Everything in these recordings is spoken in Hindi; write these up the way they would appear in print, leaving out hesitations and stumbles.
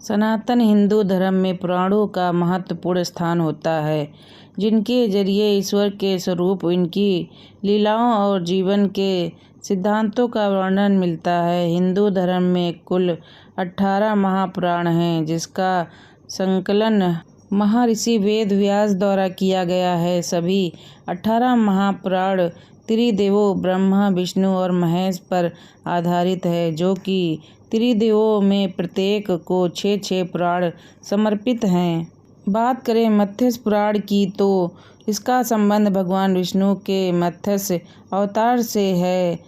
सनातन हिंदू धर्म में पुराणों का महत्वपूर्ण स्थान होता है, जिनके जरिए ईश्वर के स्वरूप, इनकी लीलाओं और जीवन के सिद्धांतों का वर्णन मिलता है। हिंदू धर्म में कुल 18 महापुराण हैं, जिसका संकलन महर्षि वेद व्यास द्वारा किया गया है। सभी 18 महापुराण त्रिदेवों ब्रह्मा, विष्णु और महेश पर आधारित है, जो कि त्रिदेवों में प्रत्येक को 6-6 पुराण समर्पित हैं। बात करें मत्स्य पुराण की, तो इसका संबंध भगवान विष्णु के मत्स्य अवतार से है।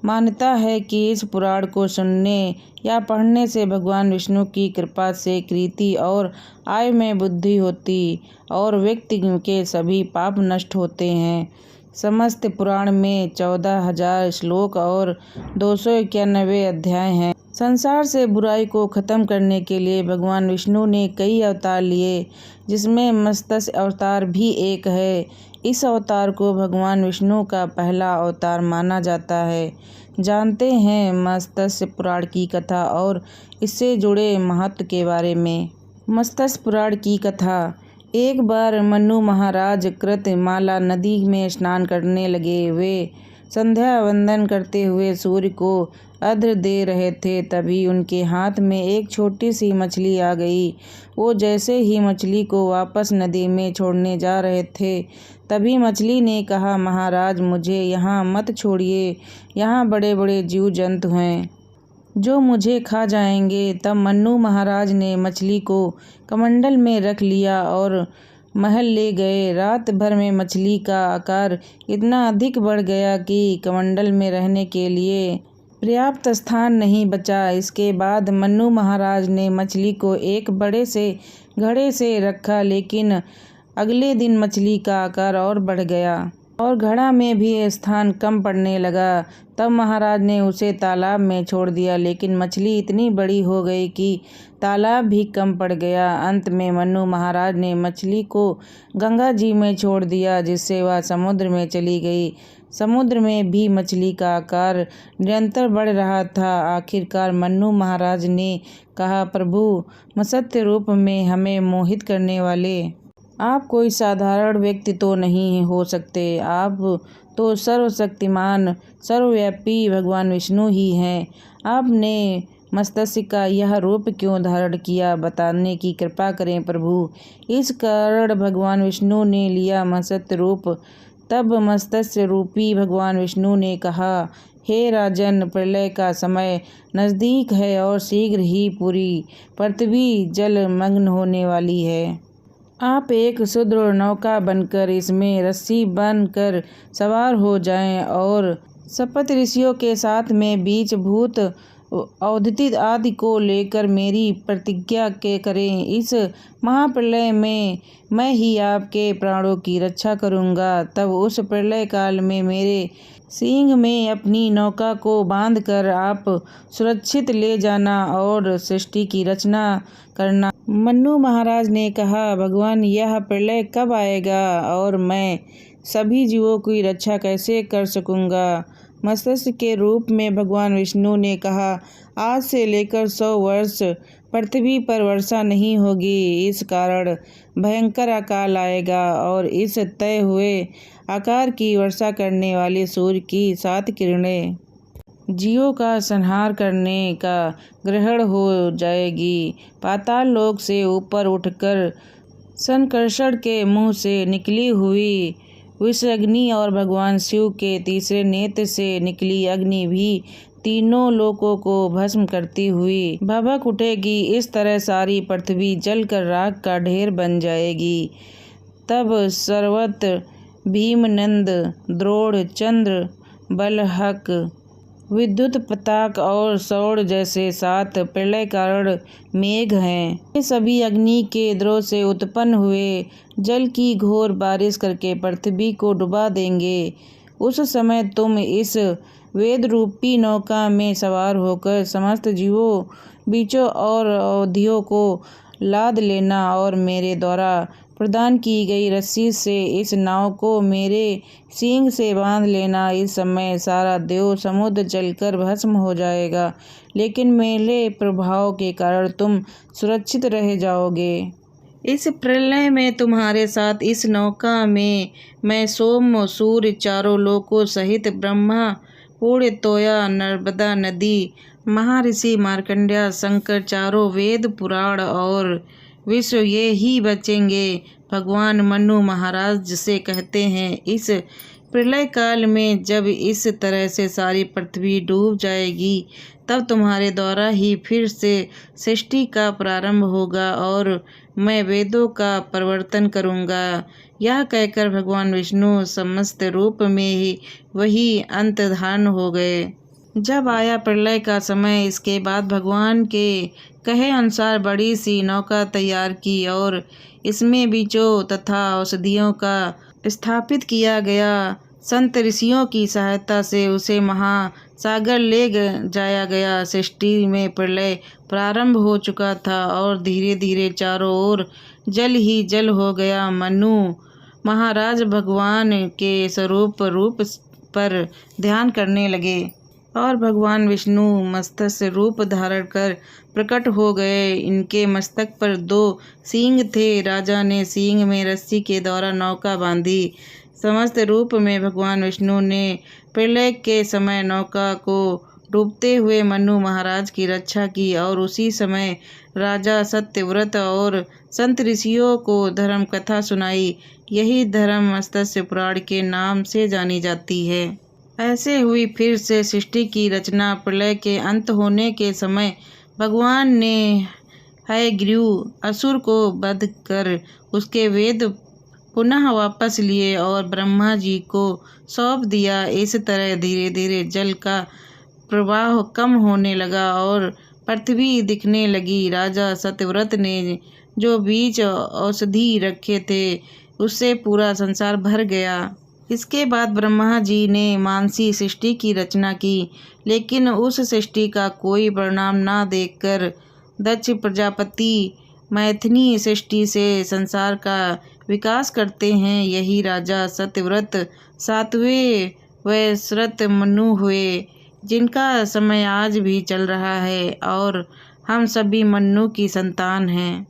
मान्यता है कि इस पुराण को सुनने या पढ़ने से भगवान विष्णु की कृपा से कीर्ति और आय में बुद्धि होती और व्यक्ति के सभी पाप नष्ट होते हैं। समस्त पुराण में 14,000 श्लोक और 291 अध्याय हैं। संसार से बुराई को खत्म करने के लिए भगवान विष्णु ने कई अवतार लिए, जिसमें मत्स्य अवतार भी एक है। इस अवतार को भगवान विष्णु का पहला अवतार माना जाता है। जानते हैं मत्स्य पुराण की कथा और इससे जुड़े महत्व के बारे में। मत्स्य पुराण की कथा। एक बार मनु महाराज कृतमाला नदी में स्नान करने लगे। वे संध्या वंदन करते हुए सूर्य को अर्घ्य दे रहे थे। तभी उनके हाथ में एक छोटी सी मछली आ गई। वो जैसे ही मछली को वापस नदी में छोड़ने जा रहे थे, तभी मछली ने कहा, महाराज, मुझे यहाँ मत छोड़िए, यहाँ बड़े बड़े जीव जंतु हैं जो मुझे खा जाएंगे। तब मन्नू महाराज ने मछली को कमंडल में रख लिया और महल ले गए। रात भर में मछली का आकार इतना अधिक बढ़ गया कि कमंडल में रहने के लिए पर्याप्त स्थान नहीं बचा। इसके बाद मन्नू महाराज ने मछली को एक बड़े से घड़े से रखा, लेकिन अगले दिन मछली का आकार और बढ़ गया और घड़ा में भी स्थान कम पड़ने लगा। तब महाराज ने उसे तालाब में छोड़ दिया, लेकिन मछली इतनी बड़ी हो गई कि तालाब भी कम पड़ गया। अंत में मन्नू महाराज ने मछली को गंगा जी में छोड़ दिया, जिससे वह समुद्र में चली गई। समुद्र में भी मछली का आकार निरंतर बढ़ रहा था। आखिरकार मन्नू महाराज ने कहा, प्रभु, मत्स्य रूप में हमें मोहित करने वाले आप कोई साधारण व्यक्ति तो नहीं हो सकते। आप तो सर्वशक्तिमान, सर्वव्यापी भगवान विष्णु ही हैं। आपने मत्स्य का यह रूप क्यों धारण किया, बताने की कृपा करें प्रभु। इस कारण भगवान विष्णु ने लिया मत्स्य रूप। तब मत्स्य रूपी भगवान विष्णु ने कहा, हे राजन, प्रलय का समय नज़दीक है और शीघ्र ही पूरी पृथ्वी जलमग्न होने वाली है। आप एक सुदृढ़ नौका बनकर इसमें रस्सी बनकर सवार हो जाएं और सप्त ऋषियों के साथ में बीच भूत अवधि आदि को लेकर मेरी प्रतिज्ञा के करें। इस महाप्रलय में मैं ही आपके प्राणों की रक्षा करूंगा। तब उस प्रलय काल में मेरे सींग में अपनी नौका को बांधकर आप सुरक्षित ले जाना और सृष्टि की रचना करना। मन्नू महाराज ने कहा, भगवान, यह प्रलय कब आएगा और मैं सभी जीवों की रक्षा कैसे कर सकूंगा। मत्स्य के रूप में भगवान विष्णु ने कहा, आज से लेकर 100 वर्ष पृथ्वी पर वर्षा नहीं होगी। इस कारण भयंकर अकाल आएगा और इस तय हुए आकार की वर्षा करने वाले सूर्य की 7 किरणें जीवों का संहार करने का ग्रहण हो जाएगी। पाताल लोक से ऊपर उठकर संकर्षण के मुंह से निकली हुई विषअग्नि और भगवान शिव के तीसरे नेत्र से निकली अग्नि भी तीनों लोकों को भस्म करती हुई भभक उठेगी। इस तरह सारी पृथ्वी जलकर राख का ढेर बन जाएगी। तब सर्वत, भीमनंद, द्रोण, चंद्र, बलहक, विद्युत पताक और सौर जैसे 7 प्रलय कारण मेघ हैं। ये सभी अग्नि के द्रोह से उत्पन्न हुए जल की घोर बारिश करके पृथ्वी को डुबा देंगे। उस समय तुम इस वेद रूपी नौका में सवार होकर समस्त जीवों, बीचों और अवधियों को लाद लेना और मेरे द्वारा प्रदान की गई रस्सी से इस नाव को मेरे सींग से बांध लेना। इस समय सारा देव समुद्र जलकर भस्म हो जाएगा, लेकिन मेरे प्रभाव के कारण तुम सुरक्षित रह जाओगे। इस प्रलय में तुम्हारे साथ इस नौका में मैं सोम, सूर्य, चारों लोकों सहित ब्रह्मा, पूर्ण तोया, नर्मदा नदी, महर्षि मार्कंडेय, शंकर, चारों वेद, पुराण और विश्व ये ही बचेंगे। भगवान मनु महाराज से कहते हैं, इस प्रलय काल में जब इस तरह से सारी पृथ्वी डूब जाएगी, तब तुम्हारे द्वारा ही फिर से सृष्टि का प्रारंभ होगा और मैं वेदों का प्रवर्तन करूंगा। यह कहकर भगवान विष्णु समस्त रूप में ही वही अंतर्धान हो गए। जब आया प्रलय का समय, इसके बाद भगवान के कहे अनुसार बड़ी सी नौका तैयार की और इसमें बीजों तथा औषधियों का स्थापित किया गया। संत ऋषियों की सहायता से उसे महासागर ले जाया गया। सृष्टि में प्रलय प्रारंभ हो चुका था और धीरे धीरे चारों ओर जल ही जल हो गया। मनु महाराज भगवान के रूप पर ध्यान करने लगे और भगवान विष्णु मत्स्य रूप धारण कर प्रकट हो गए। इनके मस्तक पर 2 सींग थे। राजा ने सींग में रस्सी के द्वारा नौका बांधी। समस्त रूप में भगवान विष्णु ने प्रलय के समय नौका को डूबते हुए मनु महाराज की रक्षा की और उसी समय राजा सत्यव्रत और संत ऋषियों को धर्म कथा सुनाई। यही धर्म मत्स्य पुराण के नाम से जानी जाती है। ऐसे हुई फिर से सृष्टि की रचना। प्रलय के अंत होने के समय भगवान ने हयग्रीव असुर को वध कर उसके वेद पुनः वापस लिए और ब्रह्मा जी को सौंप दिया। इस तरह धीरे धीरे जल का प्रवाह कम होने लगा और पृथ्वी दिखने लगी। राजा सत्यव्रत ने जो बीज औषधि रखे थे, उससे पूरा संसार भर गया। इसके बाद ब्रह्मा जी ने मानसी सृष्टि की रचना की, लेकिन उस सृष्टि का कोई परिणाम न देखकर दक्ष प्रजापति मैथिनी सृष्टि से संसार का विकास करते हैं। यही राजा सत्यव्रत 7वें वैश्रत मनु हुए, जिनका समय आज भी चल रहा है और हम सभी मनु की संतान हैं।